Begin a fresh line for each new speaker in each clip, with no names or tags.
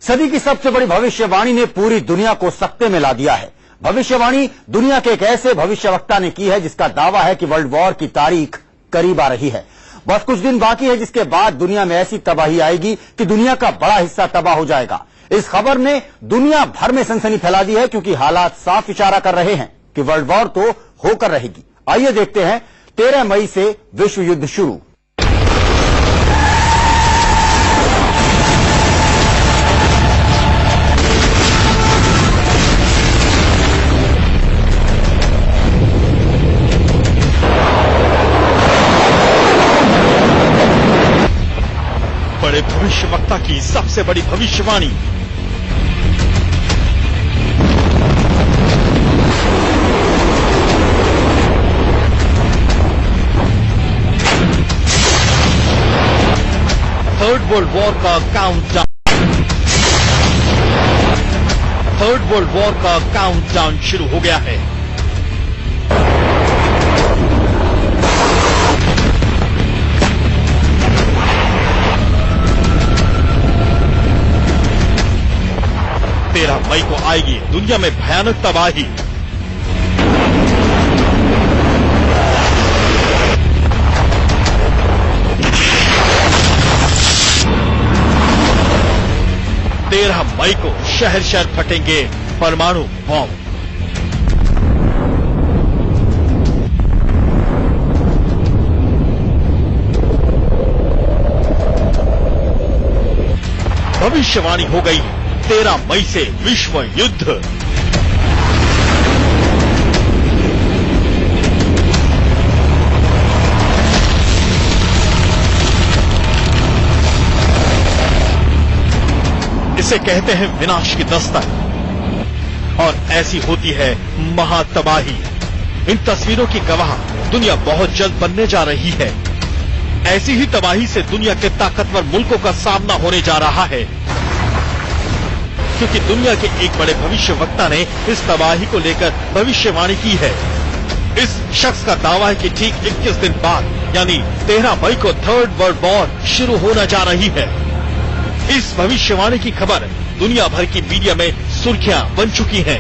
सदी की सबसे बड़ी भविष्यवाणी ने पूरी दुनिया को सकते में ला दिया है। भविष्यवाणी दुनिया के एक ऐसे भविष्यवक्ता ने की है जिसका दावा है कि वर्ल्ड वॉर की तारीख करीब आ रही है। बस कुछ दिन बाकी है जिसके बाद दुनिया में ऐसी तबाही आएगी कि दुनिया का बड़ा हिस्सा तबाह हो जाएगा। इस खबर ने दुनिया भर में सनसनी फैला दी है क्योंकि हालात साफ इशारा कर रहे हैं कि वर्ल्ड वॉर तो होकर रहेगी। आइए देखते हैं 13 मई से विश्व युद्ध शुरू।
बड़े भविष्यवक्ता की सबसे बड़ी भविष्यवाणी। थर्ड वर्ल्ड वॉर का काउंटडाउन। थर्ड वर्ल्ड वॉर का काउंटडाउन शुरू हो गया है। मई को आएगी दुनिया में भयानक तबाही। मई को शहर शहर फटेंगे परमाणु बम। भविष्यवाणी हो गई 13 मई से विश्व युद्ध। इसे कहते हैं विनाश की दस्तक और ऐसी होती है महातबाही। इन तस्वीरों की गवाह दुनिया बहुत जल्द बनने जा रही है। ऐसी ही तबाही से दुनिया के ताकतवर मुल्कों का सामना होने जा रहा है क्योंकि दुनिया के एक बड़े भविष्यवक्ता ने इस तबाही को लेकर भविष्यवाणी की है। इस शख्स का दावा है कि ठीक 21 दिन बाद यानी 13 मई को थर्ड वर्ल्ड वॉर शुरू होने जा रही है। इस भविष्यवाणी की खबर दुनिया भर की मीडिया में सुर्खियां बन चुकी हैं।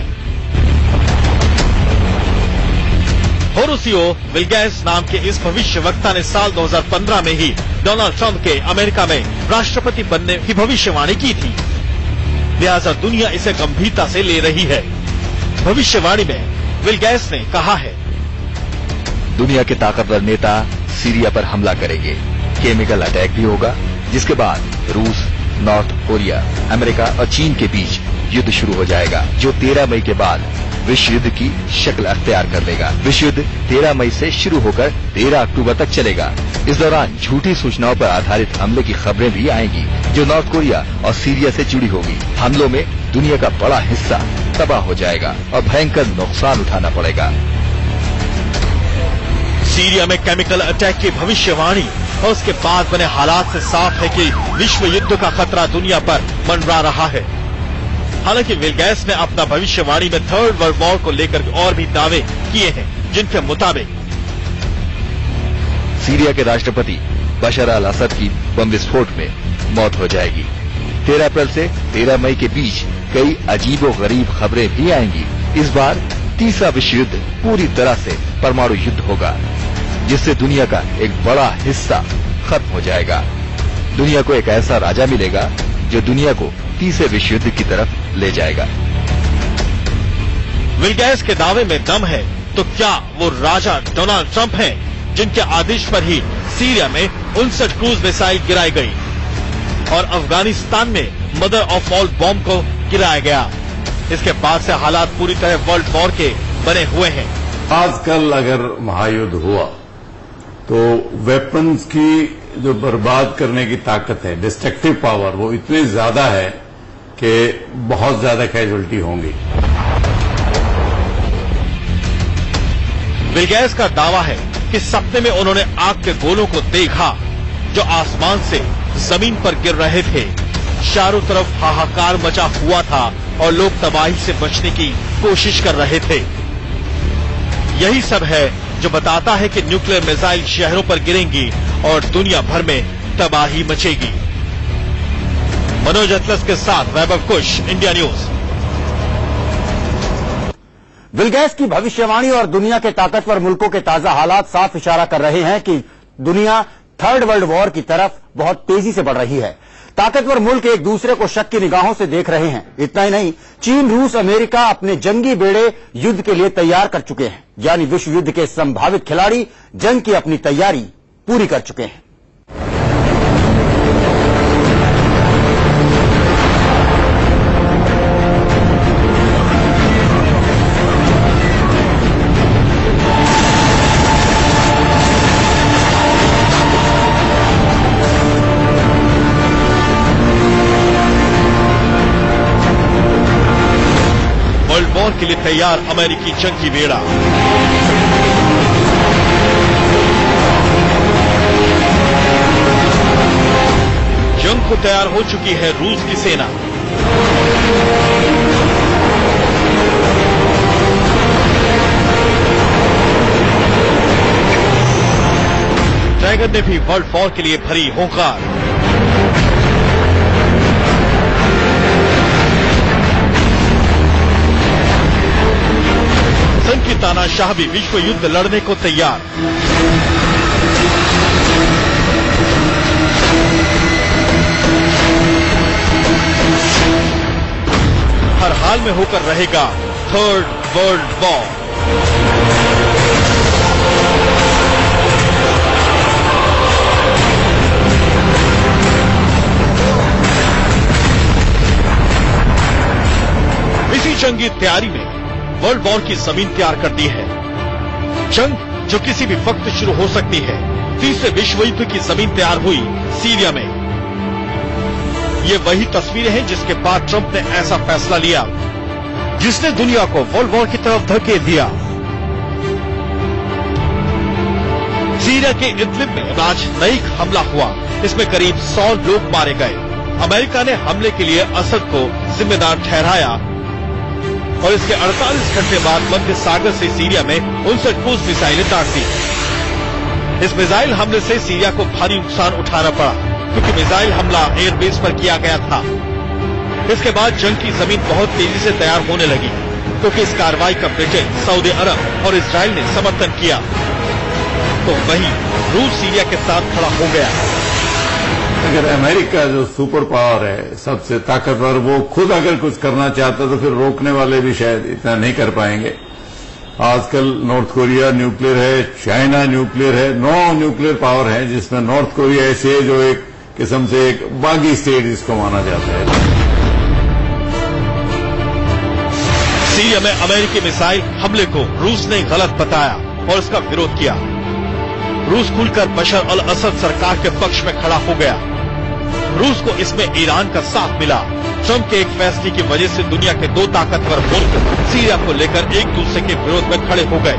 होरेसियो विल्गैस नाम के इस भविष्यवक्ता ने साल 2015 में ही डोनाल्ड ट्रंप के अमेरिका में राष्ट्रपति बनने की भविष्यवाणी की थी। लिहाजा दुनिया इसे गंभीरता से ले रही है। भविष्यवाणी में विल्गैस ने कहा है,
दुनिया के ताकतवर नेता सीरिया पर हमला करेंगे, केमिकल अटैक भी होगा, जिसके बाद रूस, नॉर्थ कोरिया, अमेरिका और चीन के बीच युद्ध शुरू हो जाएगा जो 13 मई के बाद विश्व युद्ध की शक्ल अख्तियार कर लेगा। विश्व युद्ध 13 मई से शुरू होकर 13 अक्टूबर तक चलेगा। इस दौरान झूठी सूचनाओं पर आधारित हमले की खबरें भी आएंगी जो नॉर्थ कोरिया और सीरिया से जुड़ी होगी। हमलों में दुनिया का बड़ा हिस्सा तबाह हो जाएगा और भयंकर नुकसान उठाना पड़ेगा।
सीरिया में केमिकल अटैक की भविष्यवाणी और उसके बाद बने हालात से साफ है कि विश्व युद्ध का खतरा दुनिया पर मंडरा रहा है। हालांकि विल्गैस ने अपना भविष्यवाणी में थर्ड वर्ल्ड वॉर को लेकर और भी दावे किए हैं जिनके मुताबिक
सीरिया के राष्ट्रपति बशर अल असद की बम विस्फोट में मौत हो जाएगी। 13 अप्रैल से 13 मई के बीच कई अजीबोगरीब खबरें भी आएंगी। इस बार तीसरा विश्व युद्ध पूरी तरह से परमाणु युद्ध होगा जिससे दुनिया का एक बड़ा हिस्सा खत्म हो जाएगा। दुनिया को एक ऐसा राजा मिलेगा जो दुनिया को तीसरे विश्व युद्ध की तरफ ले जाएगा।
विल्गैस के दावे में दम है तो क्या वो राजा डोनाल्ड ट्रंप हैं जिनके आदेश पर ही सीरिया में 59 क्रूज मिसाइल गिराई गई और अफगानिस्तान में मदर ऑफ ऑल बॉम्ब को गिराया गया। इसके बाद से हालात पूरी तरह वर्ल्ड वॉर के बने हुए हैं।
आजकल अगर महायुद्ध हुआ तो वेपन्स की जो बर्बाद करने की ताकत है, डिस्ट्रक्टिव पावर, वो इतनी ज्यादा है कि बहुत ज्यादा कैजुअल्टी होंगी।
विल्गैस का दावा है कि सपने में उन्होंने आग के गोलों को देखा जो आसमान से जमीन पर गिर रहे थे। चारों तरफ हाहाकार मचा हुआ था और लोग तबाही से बचने की कोशिश कर रहे थे। यही सब है जो बताता है कि न्यूक्लियर मिसाइल शहरों पर गिरेंगी और दुनिया भर में तबाही मचेगी। मनोज अतलस के साथ वैभव कुश, इंडिया न्यूज।
बिल गेट्स की भविष्यवाणी और दुनिया के ताकतवर मुल्कों के ताजा हालात साफ इशारा कर रहे हैं कि दुनिया थर्ड वर्ल्ड वॉर की तरफ बहुत तेजी से बढ़ रही है। ताकतवर मुल्क एक दूसरे को शक की निगाहों से देख रहे हैं। इतना ही नहीं, चीन, रूस, अमेरिका अपने जंगी बेड़े युद्ध के लिए तैयार कर चुके हैं, यानी विश्व युद्ध के संभावित खिलाड़ी जंग की अपनी तैयारी पूरी कर चुके हैं।
वर्ल्ड वॉर के लिए तैयार अमेरिकी जंगी बेड़ा। जंग को तैयार हो चुकी है रूस की सेना। ड्रैगन ने भी वर्ल्ड वॉर के लिए भरी होकार। संघ की तानाशाह भी विश्व युद्ध लड़ने को तैयार। हर हाल में होकर रहेगा थर्ड वर्ल्ड वॉर। इसी जंगी तैयारी में वर्ल्ड वॉर की जमीन तैयार कर दी है। जंग जो किसी भी वक्त शुरू हो सकती है। तीसरे विश्व युद्ध की जमीन तैयार हुई सीरिया में। ये वही तस्वीरें हैं जिसके बाद ट्रंप ने ऐसा फैसला लिया जिसने दुनिया को वर्ल्ड वॉर की तरफ धकेल दिया। सीरिया के इदलिब में आज नई हमला हुआ। इसमें करीब 100 लोग मारे गए। अमेरिका ने हमले के लिए असद को जिम्मेदार ठहराया और इसके 48 घंटे बाद मध्य सागर से सीरिया में 59 क्रूज मिसाइलें दाग दी। इस मिसाइल हमले से सीरिया को भारी नुकसान उठाना पड़ा क्योंकि मिसाइल हमला एयरबेस पर किया गया था। इसके बाद जंग की जमीन बहुत तेजी से तैयार होने लगी क्योंकि इस कार्रवाई का ब्रिटेन, सऊदी अरब और इजराइल ने समर्थन किया। तो वहीं रूस सीरिया के साथ खड़ा हो गया।
अगर अमेरिका जो सुपर पावर है, सबसे ताकतवर, वो खुद अगर कुछ करना चाहता तो फिर रोकने वाले भी शायद इतना नहीं कर पाएंगे। आजकल नॉर्थ कोरिया न्यूक्लियर है, चाइना न्यूक्लियर है, 9 न्यूक्लियर पावर है जिसमें नॉर्थ कोरिया ऐसे है जो एक किस्म से एक बागी स्टेट इसको माना जाता है।
सीरिया में अमेरिकी मिसाइल हमले को रूस ने गलत बताया और इसका विरोध किया। रूस खुलकर बशर अल असद सरकार के पक्ष में खड़ा हो गया। रूस को इसमें ईरान का साथ मिला। ट्रंप के एक फैसले की वजह से दुनिया के 2 ताकतवर मुल्क सीरिया को लेकर एक दूसरे के विरोध में खड़े हो गए।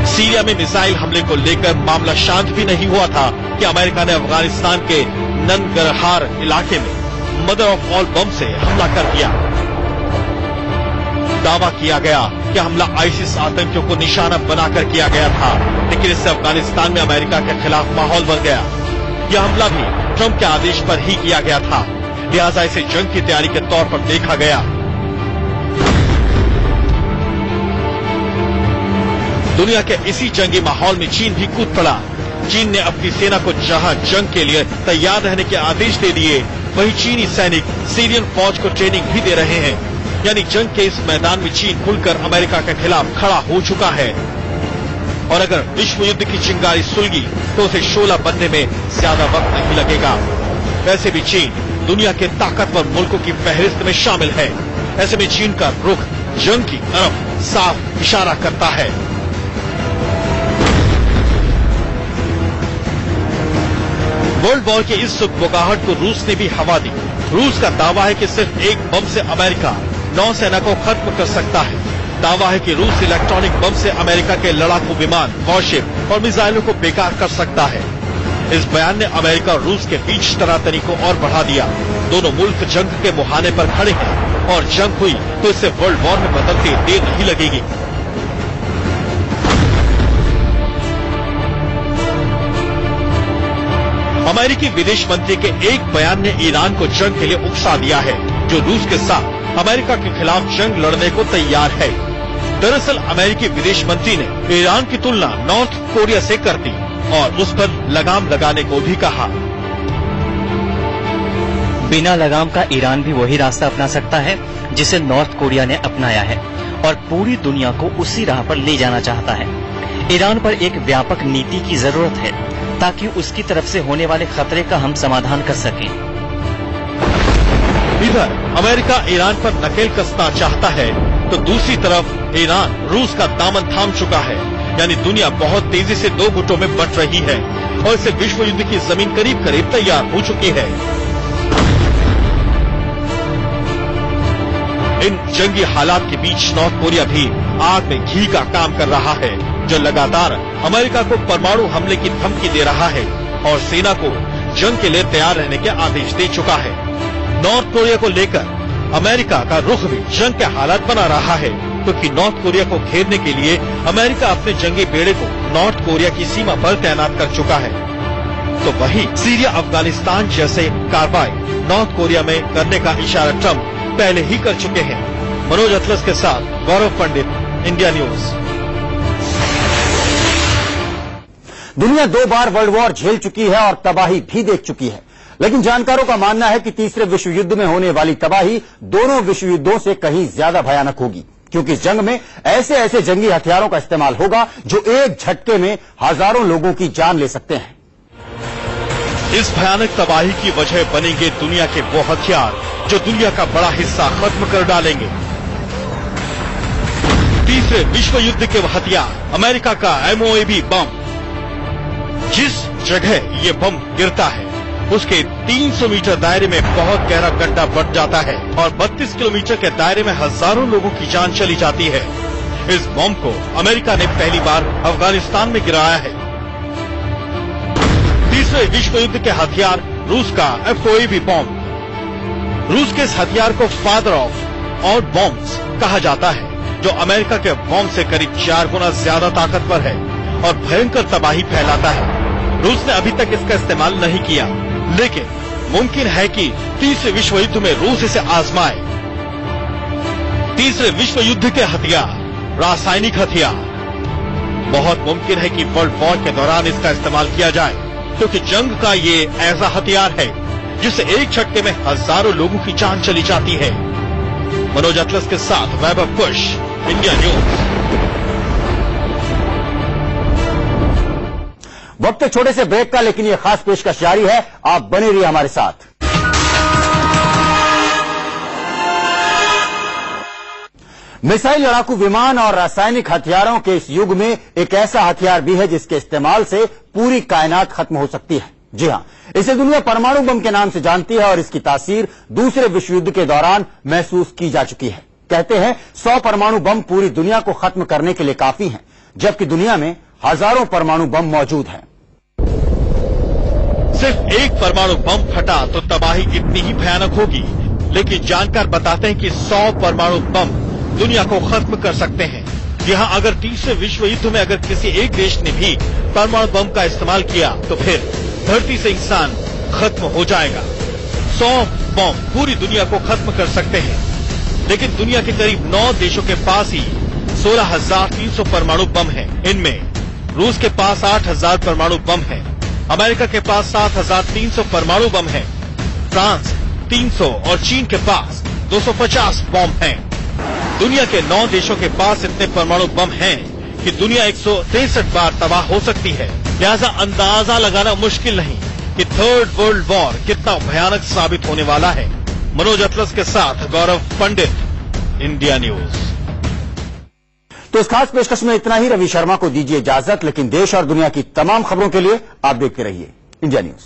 सीरिया में मिसाइल हमले को लेकर मामला शांत भी नहीं हुआ था कि अमेरिका ने अफगानिस्तान के ननगरहार इलाके में मदर ऑफ ऑल बम से हमला कर दिया। दावा किया गया कि हमला आईसिस आतंकियों को निशाना बनाकर किया गया था, लेकिन इससे अफगानिस्तान में अमेरिका के खिलाफ माहौल बन गया। यह हमला भी ट्रंप के आदेश पर ही किया गया था, लिहाजा इसे जंग की तैयारी के तौर पर देखा गया। दुनिया के इसी जंगी माहौल में चीन भी कूद पड़ा। चीन ने अपनी सेना को जहां जंग के लिए तैयार रहने के आदेश दे दिए, वहीं चीनी सैनिक सीरियन फौज को ट्रेनिंग भी दे रहे हैं। यानी जंग के इस मैदान में चीन खुलकर अमेरिका के खिलाफ खड़ा हो चुका है और अगर विश्व युद्ध की चिंगारी सुलगी तो उसे शोला बनने में ज्यादा वक्त नहीं लगेगा। वैसे भी चीन दुनिया के ताकतवर मुल्कों की फहरिस्त में शामिल है। ऐसे में चीन का रुख जंग की तरफ साफ इशारा करता है। वर्ल्ड वॉर के इस सुगबुगाहट को रूस ने भी हवा दी। रूस का दावा है कि सिर्फ एक बम से अमेरिका नौसेना को खत्म कर सकता है। दावा है कि रूस इलेक्ट्रॉनिक बम से अमेरिका के लड़ाकू विमान, वॉरशिप और मिसाइलों को बेकार कर सकता है। इस बयान ने अमेरिका और रूस के बीच तनातनी को और बढ़ा दिया। दोनों मुल्क जंग के मुहाने पर खड़े हैं और जंग हुई तो इससे वर्ल्ड वॉर में बदलते देर नहीं लगेगी। अमेरिकी विदेश मंत्री के एक बयान ने ईरान को जंग के लिए उकसा दिया है, जो रूस के साथ अमेरिका के खिलाफ जंग लड़ने को तैयार है। दरअसल अमेरिकी विदेश मंत्री ने ईरान की तुलना नॉर्थ कोरिया से कर दी और उस पर लगाम लगाने को भी कहा।
बिना लगाम का ईरान भी वही रास्ता अपना सकता है जिसे नॉर्थ कोरिया ने अपनाया है और पूरी दुनिया को उसी राह पर ले जाना चाहता है। ईरान पर एक व्यापक नीति की जरूरत है ताकि उसकी तरफ से होने वाले खतरे का हम समाधान कर सकें।
इधर अमेरिका ईरान पर नकेल कसना चाहता है तो दूसरी तरफ ईरान रूस का दामन थाम चुका है, यानी दुनिया बहुत तेजी से दो गुटों में बंट रही है और इसे विश्व युद्ध की जमीन करीब करीब तैयार हो चुकी है। इन जंगी हालात के बीच नॉर्थ कोरिया भी आग में घी का काम कर रहा है, जो लगातार अमेरिका को परमाणु हमले की धमकी दे रहा है और सेना को जंग के लिए तैयार रहने के आदेश दे चुका है। नॉर्थ कोरिया को लेकर अमेरिका का रुख भी जंग के हालात बना रहा है, क्योंकि नॉर्थ कोरिया को घेरने के लिए अमेरिका अपने जंगी बेड़े को नॉर्थ कोरिया की सीमा पर तैनात कर चुका है। तो वहीं सीरिया अफगानिस्तान जैसे कार्रवाई नॉर्थ कोरिया में करने का इशारा ट्रंप पहले ही कर चुके हैं। मनोज अतलस के साथ गौरव पंडित, इंडिया न्यूज।
दुनिया 2 बार वर्ल्ड वॉर झेल चुकी है और तबाही भी देख चुकी है, लेकिन जानकारों का मानना है कि तीसरे विश्व युद्ध में होने वाली तबाही दोनों विश्व युद्धों से कहीं ज्यादा भयानक होगी, क्योंकि इस जंग में ऐसे ऐसे जंगी हथियारों का इस्तेमाल होगा जो एक झटके में हजारों लोगों की जान ले सकते हैं।
इस भयानक तबाही की वजह बनेंगे दुनिया के वो हथियार जो दुनिया का बड़ा हिस्सा खत्म कर डालेंगे। तीसरे विश्व युद्ध के हथियार अमेरिका का MOAB बम। जिस जगह ये बम गिरता है उसके 300 मीटर दायरे में बहुत गहरा गड्ढा बन जाता है और 32 किलोमीटर के दायरे में हजारों लोगों की जान चली जाती है। इस बम को अमेरिका ने पहली बार अफगानिस्तान में गिराया है। तीसरे विश्व युद्ध के हथियार रूस का FOAB बम। रूस के इस हथियार को फादर ऑफ ऑल बॉम्ब्स कहा जाता है, जो अमेरिका के बम से करीब 4 गुना ज्यादा ताकतवर है और भयंकर तबाही फैलाता है। रूस ने अभी तक इसका इस्तेमाल नहीं किया, लेकिन मुमकिन है कि तीसरे विश्व युद्ध में रूस इसे आजमाए। तीसरे विश्व युद्ध के हथियार, रासायनिक हथियार। बहुत मुमकिन है कि वर्ल्ड वॉर के दौरान इसका इस्तेमाल किया जाए, क्योंकि जंग का ये ऐसा हथियार है जिससे एक झटके में हजारों लोगों की जान चली जाती है। मनोज अतलस के साथ वैभव कुश, इंडिया न्यूज।
वक्त छोटे से ब्रेक का, लेकिन ये खास पेशकश जारी है, आप बने रहिए हमारे साथ। मिसाइल, लड़ाकू विमान और रासायनिक हथियारों के इस युग में एक ऐसा हथियार भी है जिसके इस्तेमाल से पूरी कायनात खत्म हो सकती है। जी हां, इसे दुनिया परमाणु बम के नाम से जानती है और इसकी तासीर दूसरे विश्व युद्ध के दौरान महसूस की जा चुकी है। कहते हैं 100 परमाणु बम पूरी दुनिया को खत्म करने के लिए काफी हैं, जबकि दुनिया में हजारों परमाणु बम मौजूद हैं।
सिर्फ एक परमाणु बम फटा तो तबाही कितनी ही भयानक होगी, लेकिन जानकार बताते हैं कि 100 परमाणु बम दुनिया को खत्म कर सकते हैं। यहाँ अगर तीसरे विश्व युद्ध में अगर किसी एक देश ने भी परमाणु बम का इस्तेमाल किया तो फिर धरती से इंसान खत्म हो जाएगा। 100 बम पूरी दुनिया को खत्म कर सकते हैं, लेकिन दुनिया के करीब 9 देशों के पास ही 16,300 परमाणु बम हैं। इनमें रूस के पास 8,000 परमाणु बम हैं, अमेरिका के पास 7,300 परमाणु बम हैं, फ्रांस 300 और चीन के पास 250 बम हैं। दुनिया के 9 देशों के पास इतने परमाणु बम हैं कि दुनिया 163 बार तबाह हो सकती है। लिहाजा अंदाजा लगाना मुश्किल नहीं कि थर्ड वर्ल्ड वॉर कितना भयानक साबित होने वाला है। मनोज अतलस के साथ गौरव पंडित, इंडिया न्यूज।
तो इस खास पेशकश में इतना ही। रवि शर्मा को दीजिए इजाजत, लेकिन देश और दुनिया की तमाम खबरों के लिए आप देखते रहिए इंडिया न्यूज।